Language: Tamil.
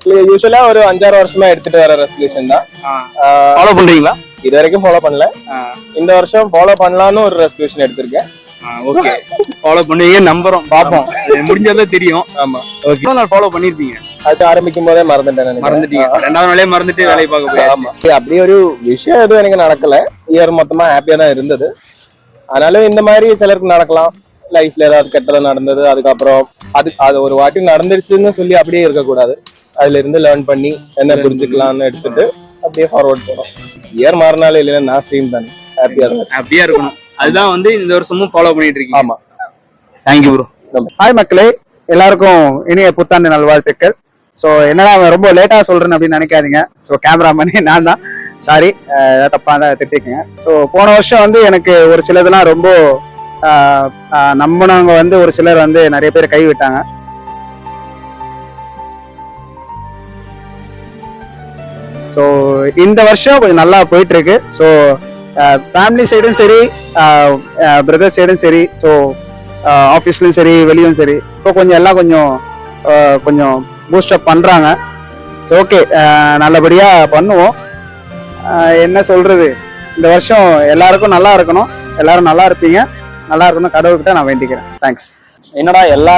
யூஸ்வலா ஒரு 5-6 வருஷமா எடுத்துட்டு வர ரெசல்யூஷன் தான். ஃபாலோ பண்றீங்களா? இது வரைக்கும் ஃபாலோ பண்ணல. இந்த வருஷம் ஃபாலோ பண்ணலாம்னு ஒரு ரெசல்யூஷன் எடுத்திருக்கேன். ஓகே, ஃபாலோ பண்ணுவீங்க நம்புறோம், பாப்போம். முடிஞ்சதான் தெரியும். ஆமா. ஓகே, நான் ஃபாலோ பண்ணிருப்பீங்க. அது ஆரம்பிக்கும் போதே மறந்துட்டேன். மறந்துட்டீங்க, 2வது நாளே மறந்துட்டு வேலையை பார்க்க போய். ஆமா, அப்படி ஒரு விஷயம் எதுவும் எனக்கு நடக்கல. இயர் மொத்தமா ஹாப்பியா தான் இருந்தது. ஆனாலும் இந்த மாதிரி சிலருக்கு நடக்கலாம். லைஃப்ல ஏதாவது கெட்டது நடந்தது, அதுக்கப்புறம் அது ஒரு வாட்டி நடந்துருச்சுன்னு சொல்லி அப்படியே இருக்கக்கூடாது. அதுல இருந்து லேர்ன் பண்ணி என்ன புரிஞ்சுக்கலாம்னு எடுத்துட்டு அப்படியே ஃபார்வர்ட் போறோம். இயர் மாறினாலும் இல்லைன்னா நான் சேம் தானே, ஹாப்பியா இருக்கணும். அதுதான் வந்து இந்த வருஷமும் ஃபாலோ பண்ணிட்டு இருக்கீங்க. ஆமா. Thank you bro. ஹாய் மக்களே, எல்லாருக்கும் இனிய புத்தாண்டு நல்வாழ்த்துக்கள். ஸோ என்னடா ரொம்ப லேட்டா சொல்றேன்னு அப்படின்னு நினைக்காதீங்க. ஸோ கேமராமேன் நான் தான், சாரி, தப்பா தான் திட்டிக்கங்க. ஸோ போன வருஷம் வந்து எனக்கு ஒரு சிலதெல்லாம் ரொம்ப நம்பினவங்க வந்து ஒரு சிலர் வந்து நிறைய பேர் கைவிட்டாங்க. ஸோ இந்த வருஷம் கொஞ்சம் நல்லா போயிட்டு இருக்கு. ஸோ ஃபேமிலி சைடும் சரி, பிரதர் சைடும் சரி, ஸோ ஆஃபீஸ்லையும் சரி, வெளியும் சரி, இப்போ கொஞ்சம் எல்லாம் கொஞ்சம் பூஸ்டப் பண்ணுறாங்க. ஸோ ஓகே, நல்லபடியாக பண்ணுவோம். என்ன சொல்றது, இந்த வருஷம் எல்லாருக்கும் நல்லா இருக்கணும், எல்லாரும் நல்லா இருப்பீங்க, நல்லா இருக்கணும் கடவுள்கிட்ட நான் வேண்டிக்கிறேன். தேங்க்ஸ். என்னடா எல்லா